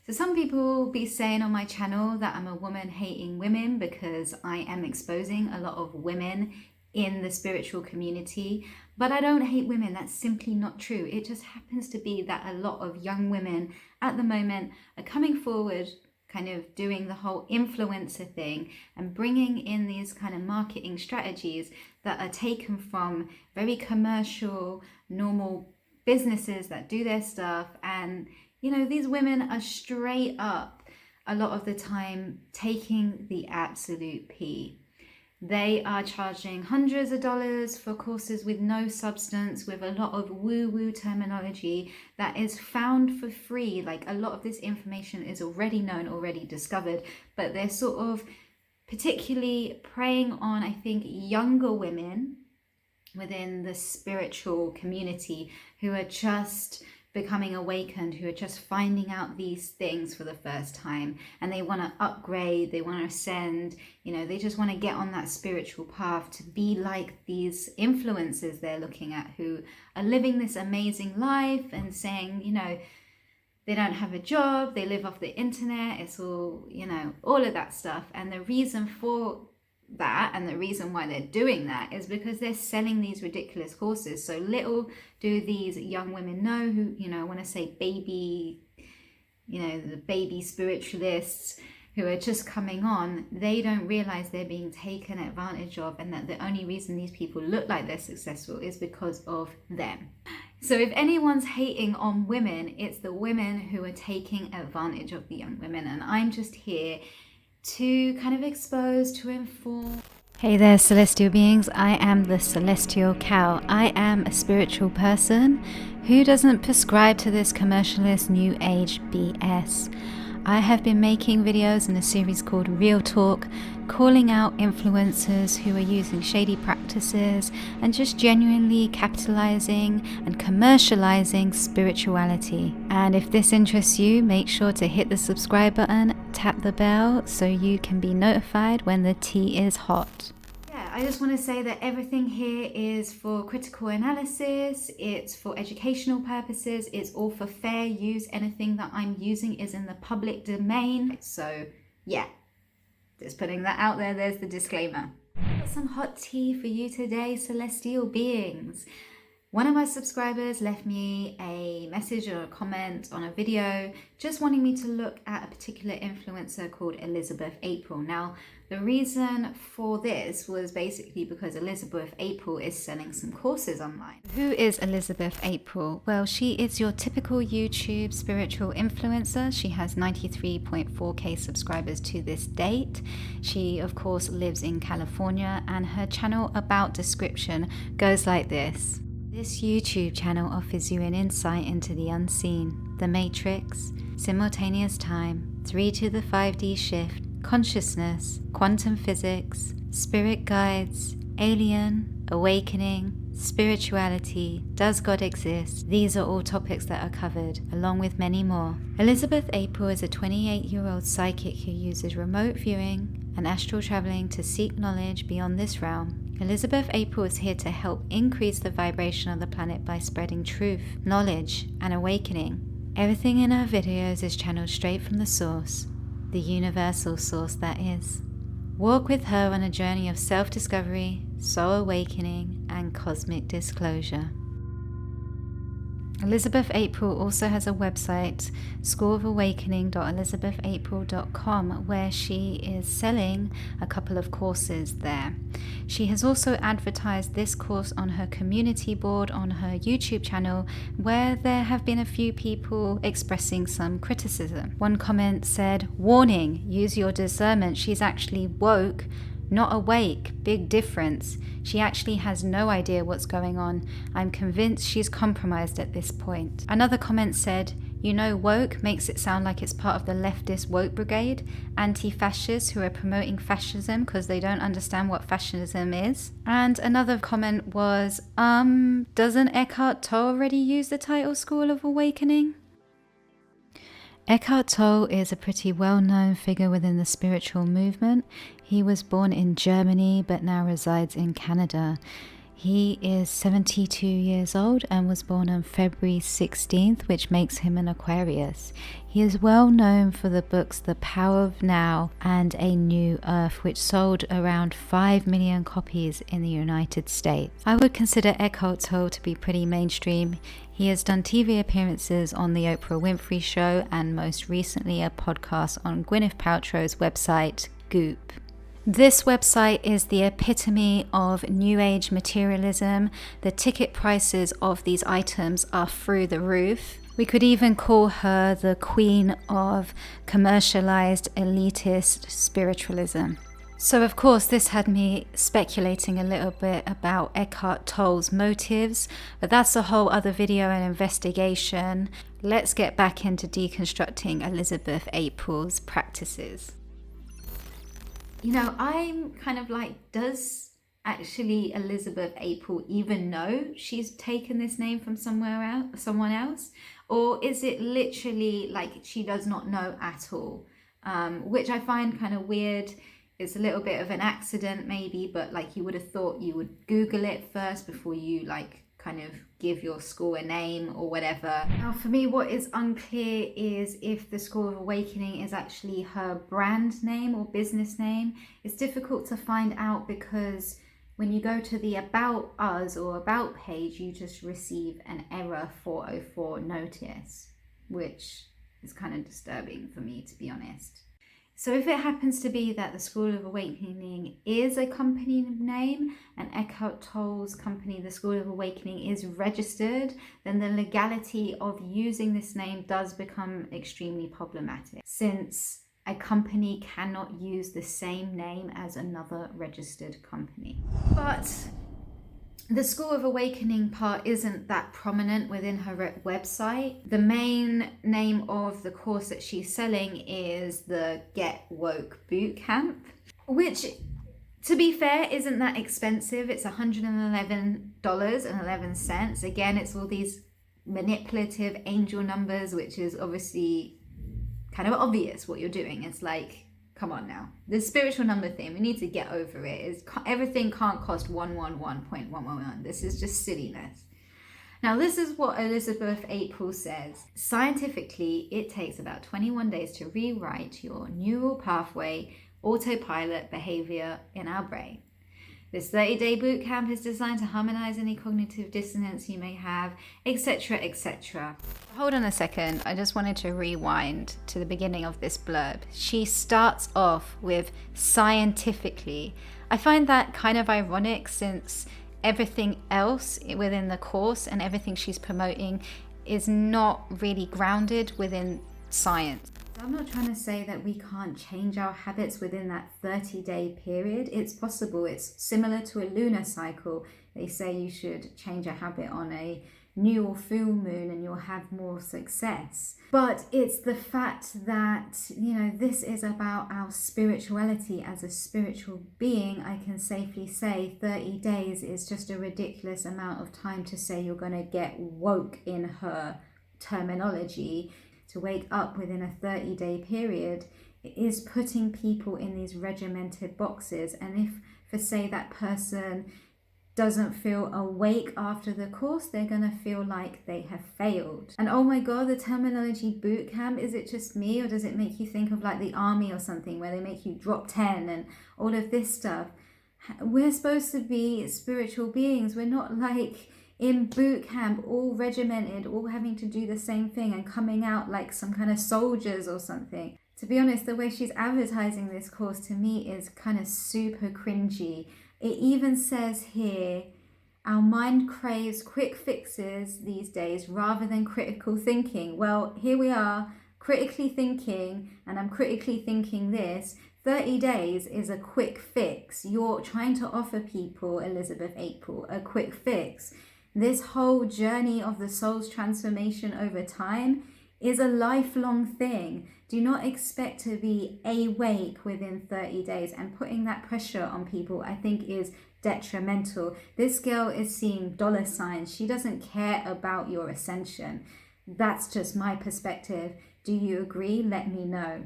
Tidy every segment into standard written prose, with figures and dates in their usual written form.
So some people be saying on my channel that I'm a woman hating women because I am exposing a lot of women in the spiritual community, but I don't hate women. That's simply not true. It just happens to be that a lot of young women at the moment are coming forward, kind of doing the whole influencer thing and bringing in these kind of marketing strategies that are taken from very commercial, normal businesses that do their stuff. And you know, these women are straight up a lot of the time taking the absolute pee. They are charging hundreds of dollars for courses with no substance, with a lot of woo-woo terminology that is found for free. Like, a lot of this information is already known, already discovered, but they're sort of particularly preying on, I think, younger women within the spiritual community who are just becoming awakened, who are just finding out these things for the first time, and they want to upgrade, they want to ascend, you know, they just want to get on that spiritual path to be like these influencers they're looking at who are living this amazing life and saying, you know, they don't have a job, they live off the internet, it's all, you know, all of that stuff. And the reason for that, and the reason why they're doing that, is because they're selling these ridiculous courses. So little do these young women know, who, you know, when I say baby, you know, the baby spiritualists who are just coming on, they don't realize they're being taken advantage of, and that the only reason these people look like they're successful is because of them. So if anyone's hating on women, it's the women who are taking advantage of the young women, and I'm just here to kind of expose, to inform. Hey there, celestial beings. I am the Celestial Cow. I am a spiritual person who doesn't prescribe to this commercialist new age BS. I have been making videos in a series called Real Talk, calling out influencers who are using shady practices and just genuinely capitalizing and commercializing spirituality. And if this interests you, make sure to hit the subscribe button, tap the bell so you can be notified when the tea is hot. I just want to say that everything here is for critical analysis, it's for educational purposes, it's all for fair use. Anything that I'm using is in the public domain. So yeah, just putting that out there, there's the disclaimer. I've got some hot tea for you today, celestial beings. One of my subscribers left me a message or a comment on a video just wanting me to look at a particular influencer called Elizabeth April. Now, the reason for this was basically because Elizabeth April is selling some courses online. Who is Elizabeth April? Well, she is your typical YouTube spiritual influencer. She has 93.4k subscribers to this date. She, of course, lives in California, and her channel about description goes like this. This YouTube channel offers you an insight into the unseen, the matrix, simultaneous time, 3 to the 5D shift, consciousness, quantum physics, spirit guides, alien, awakening, spirituality, does God exist? These are all topics that are covered, along with many more. Elizabeth April is a 28-year-old psychic who uses remote viewing and astral traveling to seek knowledge beyond this realm. Elizabeth April is here to help increase the vibration of the planet by spreading truth, knowledge, and awakening. Everything in her videos is channeled straight from the source, the universal source that is. Walk with her on a journey of self-discovery, soul awakening, and cosmic disclosure. Elizabeth April also has a website, schoolofawakening.elizabethapril.com, where she is selling a couple of courses there. She has also advertised this course on her community board on her YouTube channel, where there have been a few people expressing some criticism. One comment said, "Warning, use your discernment. She's actually woke, not awake. Big difference. She actually has no idea what's going on. I'm convinced she's compromised at this point." Another comment said, "You know, woke makes it sound like it's part of the leftist woke brigade, anti-fascists who are promoting fascism because they don't understand what fascism is." And another comment was, doesn't Eckhart Tolle already use the title School of Awakening? Eckhart Tolle is a pretty well-known figure within the spiritual movement. He was born in Germany but now resides in Canada. He is 72 years old and was born on February 16th, which makes him an Aquarius. He is well known for the books The Power of Now and A New Earth, which sold around 5 million copies in the United States. I would consider Eckhart Tolle to be pretty mainstream. He has done TV appearances on The Oprah Winfrey Show and most recently a podcast on Gwyneth Paltrow's website, Goop. This website is the epitome of New Age materialism. The ticket prices of these items are through the roof. We could even call her the queen of commercialized elitist spiritualism. So of course this had me speculating a little bit about Eckhart Tolle's motives, but that's a whole other video and investigation. Let's get back into deconstructing Elizabeth April's practices. You know, I'm kind of like, does actually Elizabeth April even know she's taken this name from someone else? Or is it literally like she does not know at all? Which I find kind of weird. It's a little bit of an accident maybe, but like you would have thought you would Google it first before you like kind of give your school a name or whatever. Now for me, what is unclear is if the School of Awakening is actually her brand name or business name. It's difficult to find out because when you go to the About Us or About page, you just receive an error 404 notice, which is kind of disturbing for me, to be honest. So if it happens to be that the School of Awakening is a company name and Eckhart Tolle's company, the School of Awakening, is registered, then the legality of using this name does become extremely problematic, since a company cannot use the same name as another registered company. But the School of Awakening part isn't that prominent within her website. The main name of the course that she's selling is the Get Woke Bootcamp, which, to be fair, isn't that expensive. It's $111.11. Again, it's all these manipulative angel numbers, which is obviously kind of obvious what you're doing. It's like, come on now. The spiritual number thing, we need to get over it. Everything can't cost 111.111. This is just silliness. Now, this is what Elizabeth April says. Scientifically, it takes about 21 days to rewrite your neural pathway autopilot behavior in our brain. This 30-day boot camp is designed to harmonize any cognitive dissonance you may have, etc., etc. Hold on a second. I just wanted to rewind to the beginning of this blurb. She starts off with scientifically. I find that kind of ironic since everything else within the course and everything she's promoting is not really grounded within science. I'm not trying to say that we can't change our habits within that 30-day period. It's possible. It's similar to a lunar cycle. They say you should change a habit on a new or full moon and you'll have more success. But it's the fact that, you know, this is about our spirituality as a spiritual being. I can safely say 30 days is just a ridiculous amount of time to say you're going to get woke in her terminology. To wake up within a 30-day period is putting people in these regimented boxes. And if, for say, that person doesn't feel awake after the course, they're going to feel like they have failed. And oh my God, the terminology boot camp, is it just me, or does it make you think of like the army or something where they make you drop 10 and all of this stuff? We're supposed to be spiritual beings. We're not like in boot camp, all regimented, all having to do the same thing and coming out like some kind of soldiers or something. To be honest, the way she's advertising this course to me is kind of super cringy. It even says here, our mind craves quick fixes these days rather than critical thinking. Well, here we are, critically thinking, and I'm critically thinking this. 30 days is a quick fix. You're trying to offer people, Elizabeth April, a quick fix. This whole journey of the soul's transformation over time is a lifelong thing. Do not expect to be awake within 30 days, and putting that pressure on people, I think, is detrimental. This girl is seeing dollar signs. She doesn't care about your ascension. That's just my perspective. Do you agree? Let me know.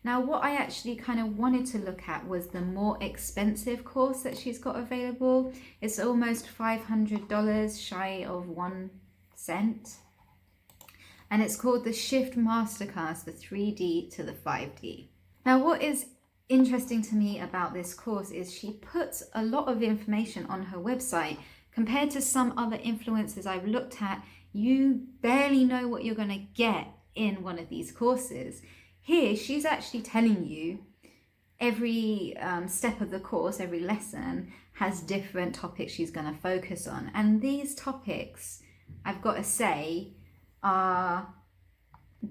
Now, what I actually kind of wanted to look at was the more expensive course that she's got available. It's almost $500, shy of 1 cent. And it's called the Shift Masterclass, the 3D to the 5D. Now, what is interesting to me about this course is she puts a lot of information on her website. Compared to some other influencers I've looked at, you barely know what you're going to get in one of these courses. Here, she's actually telling you every step of the course, every lesson has different topics she's going to focus on. And these topics, I've got to say, are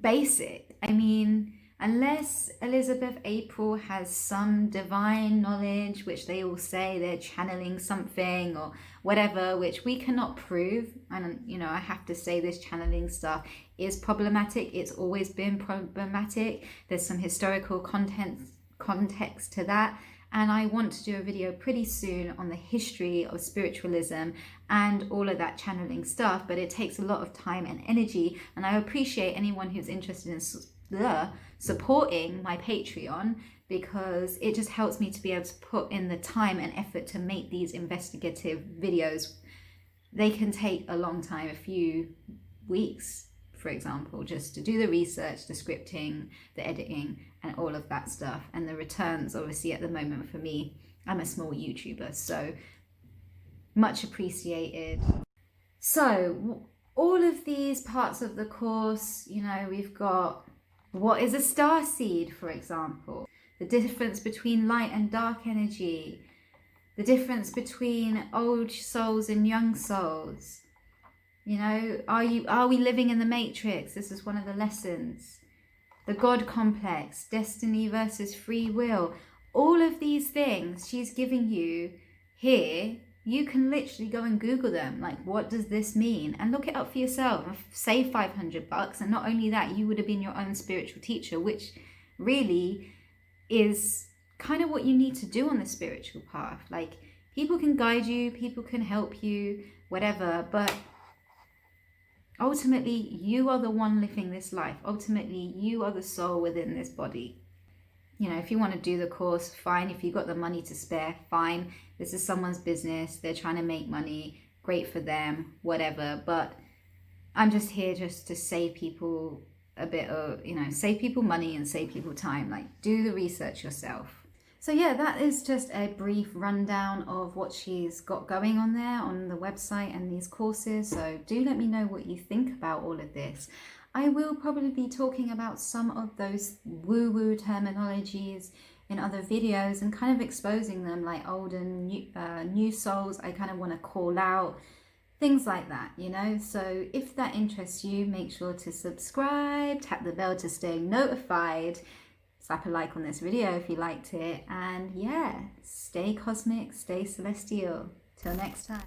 basic. I mean, unless Elizabeth April has some divine knowledge, which they all say they're channeling something or whatever, which we cannot prove. And, you know, I have to say this channeling stuff is problematic. It's always been problematic. There's some historical context to that. And I want to do a video pretty soon on the history of spiritualism and all of that channeling stuff, but it takes a lot of time and energy. And I appreciate anyone who's interested in supporting my Patreon, because it just helps me to be able to put in the time and effort to make these investigative videos. They can take a long time, a few weeks, for example, just to do the research, the scripting, the editing, and all of that stuff. And the returns, obviously, at the moment for me, I'm a small YouTuber, so much appreciated. So all of these parts of the course, you know, we've got what is a star seed, for example, the difference between light and dark energy, the difference between old souls and young souls. You know, are we living in the matrix? This is one of the lessons. The God complex, destiny versus free will. All of these things she's giving you here, you can literally go and Google them. Like, what does this mean? And look it up for yourself. Save $500. And not only that, you would have been your own spiritual teacher, which really is kind of what you need to do on the spiritual path. Like, people can guide you, people can help you, whatever, but ultimately, you are the one living this life. Ultimately, you are the soul within this body. You know, if you want to do the course, fine. If you've got the money to spare, fine. This is someone's business. They're trying to make money. Great for them, whatever. But I'm just here just to save people a bit of, you know, save people money and save people time. Like, do the research yourself. So yeah, that is just a brief rundown of what she's got going on there on the website and these courses. So do let me know what you think about all of this. I will probably be talking about some of those woo-woo terminologies in other videos and kind of exposing them, like old and new souls. I kind of want to call out things like that, you know. So if that interests you, make sure to subscribe, tap the bell to stay notified. Slap a like on this video if you liked it, and yeah, stay cosmic, stay celestial. Till next time.